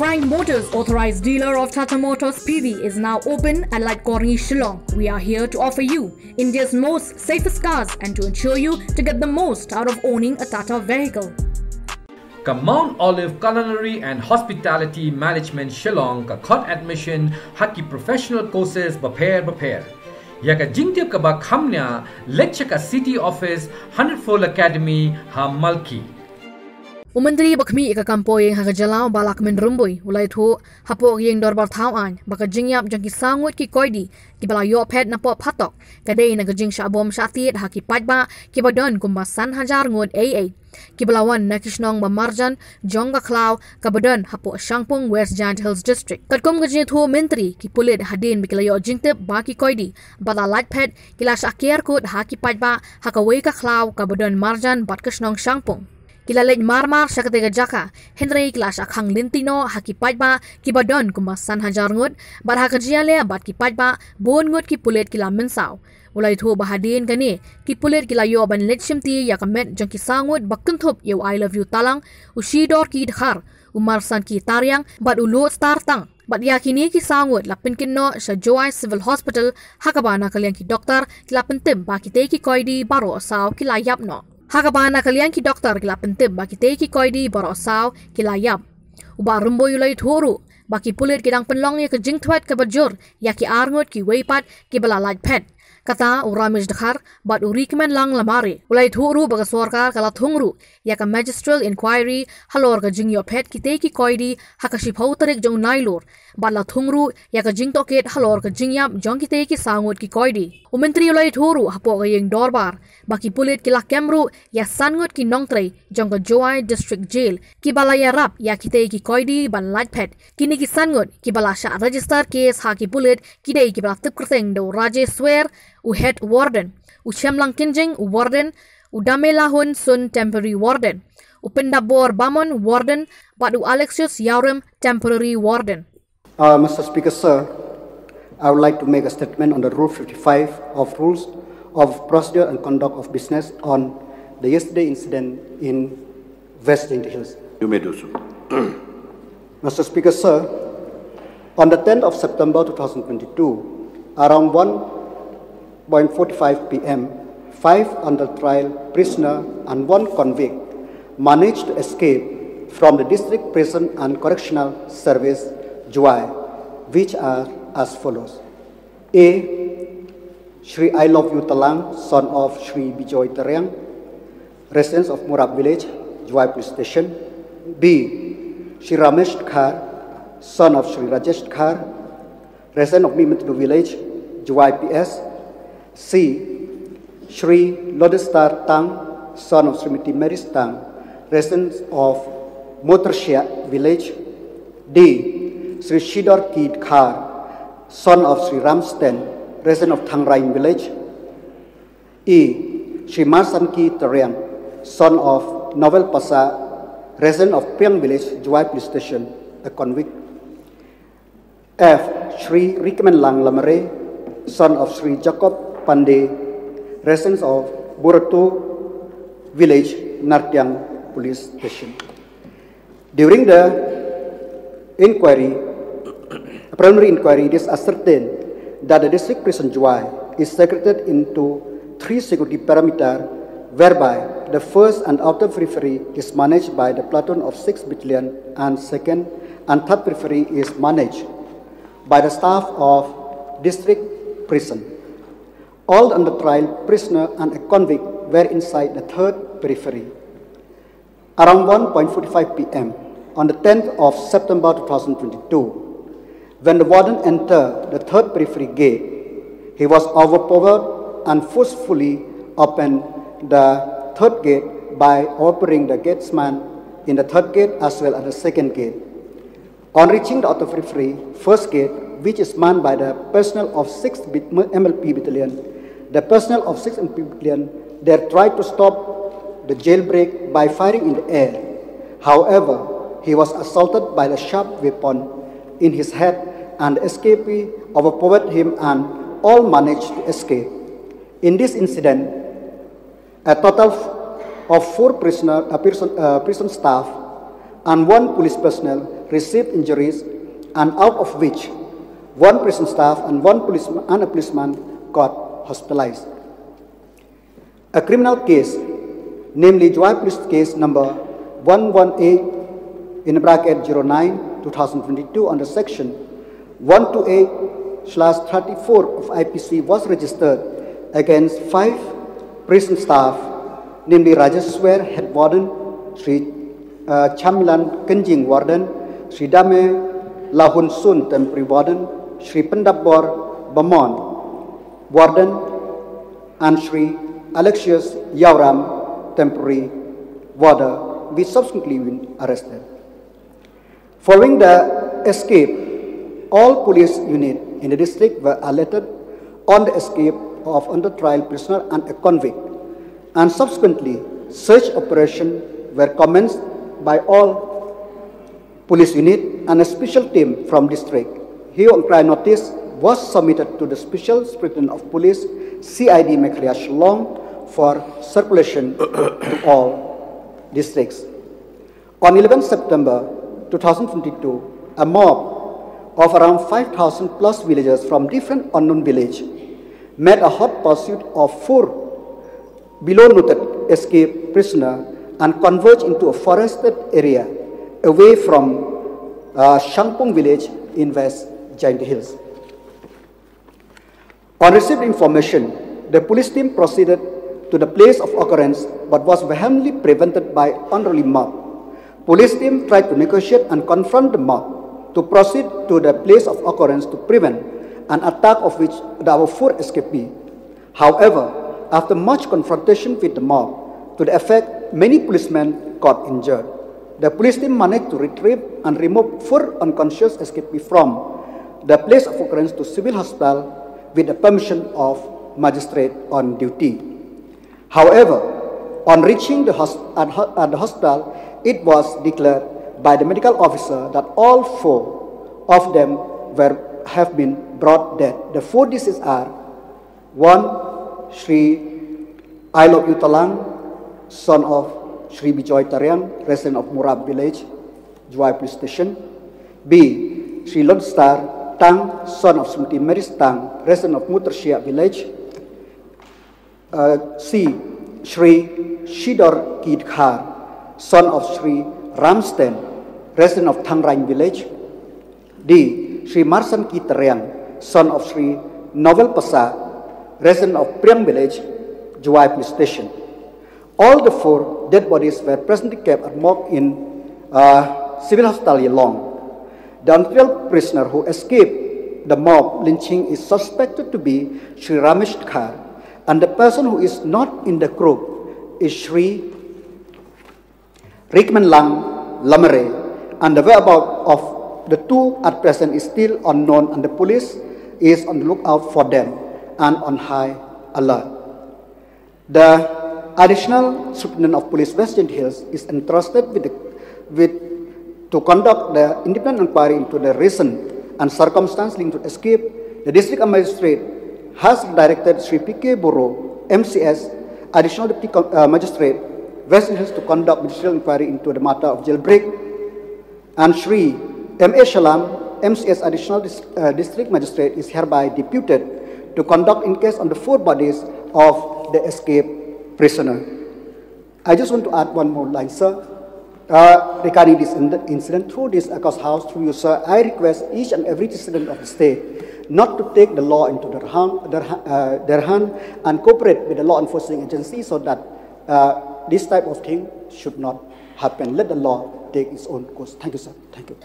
Frank Motors, authorized dealer of Tata Motors PV, is now open at Lightcorny, Shillong. We are here to offer you India's most safest cars and to ensure you to get the most out of owning a Tata vehicle. Ka Mount Olive Culinary and Hospitality Management Shillong ka khot admission haki professional courses bapair. Ya ka jingtip ka ba khamnya lecture ka City Office 100-fold Academy ha Malki. Umantri bakmi ika kampoy ha kajalao balak men rumboy ulay thu hapo yeng dorbar thau an baka jingyap jangki sangut ki koidi ki bala yo Phet na po Phatok kadai na gajing sha bom shatit ha ki pajba ki badon Kumba san hajar ngut AA ki balawan na kishnong ba marjan jong ba klaw ka badon hapo Shangpung West Giant Hills District katkom gajing thu mentri ki Pulit hadin biklayo jingtip ba ki koidi bala light Phet ki la sha Kerkut ha ki pajba ha ka wei ka klaw ka badon marjan bat kishnong Shangpung Kilalej marmar sa katiga jaka, Henry Clash akhang lintino haki pajba kibadon Kumba san hajar ngut, bar hakajiale bat ki pajba bon ngut ki Pulit kila Mynsaw. Ulay thu bahadin kani ki Pulit kila yo ban lechimti ya kamet jang ki sangut bakuntup yo I love you talang ushidor ki dhar umarsan ki taryang bat ulut star tang. Bat yakini ki sangut lapin kinno sa Joy Civil Hospital hakabana kalian ki doktor kila pentim bakite ki koidi baro saw kila yapno. Hakabana kalian ki doktor kila pentib baki te ki koidi borosaw kila yap. Uba rumbo yulay thuru baki Pulit kidang penlong ya ke jingtwet ke bajur ya ki arngut ki weipat ki bala light Phet. Kata uramij dakhar bat urikmen lang lamari. Ulay thuru baga sorkar kala thungru ya ka magistral inquiry halor ka jingyo Phet ki te ki koidi hakaship tarik jong nailur. Bat la thungru ya ka jingtoket halor ka jingyap jong ki te ki sangut ki koidi. Umentri ulay thuru hapo ka yeng dorbar baki Pulit kila kemru ya sangut ki nongtre jong ka Joy District Jail ki bala ya rap ya ki te ki koidi ban light Phet kini ki sangut ki bala sha register case ha ki Pulit ki dei ki bala tip kerteng do raje swear u head warden u chemlang kinjing u warden u damelahun sun temporary warden u pendabor bamon warden but u Alexius Yaurim temporary warden. Mr. Speaker, sir, I would like to make a statement on the Rule 55 of Rules of Procedure and Conduct of Business on the yesterday incident in West Giant Hills. You may do so. Mr. Speaker, sir, on the 10th of September 2022, around 1:45 p.m., 5 under trial prisoner and 1 convict managed to escape from the District Prison and Correctional Service, Juai, which are as follows. A. Shri I Love You Talang, son of Shri Bijoy Taryang, residents of Murab Village, Juai Police Station. B. Shri Ramesh Khar, son of Shri Rajesh Khar, resident of Mimatu Village, Juai PS. C. Shri Lodestar Tang, son of Srimati Maris Tang, residents of Motorshia Village. D. Shri Shidor Kid Khar, son of Shri Ramsten, resident of Thangrain Village. E. Shri Marsanki Taryang, son of Novel Pasa, resident of Piang Village, Juai Police Station, a convict. F. Shri Rikman Lang Lamare, son of Shri Jacob Pandey, residents of Burato Village, Nartyang Police Station. During the preliminary inquiry, it is ascertained that the District Prison Juai is segregated into 3 security parameters, whereby the first and outer periphery is managed by the platoon of 6 battalion and second and third periphery is managed by the staff of District Prison. All under trial prisoner and a convict were inside the third periphery. Around 1:45 p.m. on the 10th of September 2022, when the warden entered the third periphery gate, he was overpowered and forcefully opened the third gate by overpowering the gatesman in the third gate as well as the second gate. On reaching the outer periphery first gate, which is manned by the personnel of 6th MLP Battalion, the personnel of 6th MLP Battalion there tried to stop the jailbreak by firing in the air. However, he was assaulted by the sharp weapon in his head and the escapee overpowered him and all managed to escape. In this incident, a total of 4 prison staff and 1 police personnel received injuries, and out of which 1 prison staff and a policeman got hospitalized. A criminal case, namely Joy Police Case number 118/09/2022 under section 128/34 of IPC was registered against 5 prison staff, namely Rajaswar Head Warden, Sri Chamilan Kenjing Warden, Sri Dame Lahun Sun Temporary Warden, Sri Pendabor Bamon Warden, and Sri Alexius Yauram Temporary Warden, which subsequently been arrested. Following the escape, all police units in the district were alerted on the escape of under trial prisoner and a convict, and subsequently search operations were commenced by all police units and a special team from district. Here on prior notice was submitted to the Special Superintendent of Police CID Mekhlea Shillong for circulation to all districts. On 11 September 2022, a mob of around 5,000 plus villagers from different unknown villages made a hot pursuit of 4 below noted escaped prisoners and converged into a forested area away from Shangpung village in West Giant Hills. On received information, the police team proceeded to the place of occurrence but was vehemently prevented by unruly mob. Police team tried to negotiate and confront the mob to proceed to the place of occurrence to prevent an attack of which there were 4 escapees. However, after much confrontation with the mob, to the effect many policemen got injured, the police team managed to retrieve and remove 4 unconscious escapees from the place of occurrence to civil hospital with the permission of magistrate on duty. However, on reaching the hospital, it was declared by the medical officer that all 4 of them have been brought dead. The 4 deceased are 1. Sri I Love You Talang, son of Sri Bijoy Tariang, resident of Murab village, Juai police station. B. Sri Lodestar Tang, son of Sumti Meris Tang, resident of Mutersia village. C. Sri Shidor Kidkhar, son of Sri Ramsten, resident of Thangrang village. D. Sri Marsan Kiteriang, son of Sri Novel Pasa, resident of Priang village, Juai police station. All the 4 dead bodies were presently kept at morgue in civil hospital Yalong. The unreal prisoner who escaped the mob lynching is suspected to be Sri Ramesh Khar, and the person who is not in the group is Sri Rikman Lang Lamare, and the whereabouts of the 2 at present is still unknown, and the police is on the lookout for them and on high alert. The additional Superintendent of Police West Giant Hills is entrusted to conduct the independent inquiry into the reason and circumstance linked to escape. The district magistrate has directed Sri P.K. Boro, MCS, additional deputy magistrate, West Giant Hills, to conduct judicial inquiry into the matter of jailbreak, and Sri M.A. Shalam, MCS, additional district magistrate, is hereby deputed to conduct inquest on the 4 bodies of the escaped prisoner. I just want to add one more line, sir. Regarding this incident, through this Akos House, through you, sir, I request each and every citizen of the state not to take the law into their hand and cooperate with the law enforcing agency so that this type of thing should not happen. Let the law take its own course. Thank you, sir. Thank you.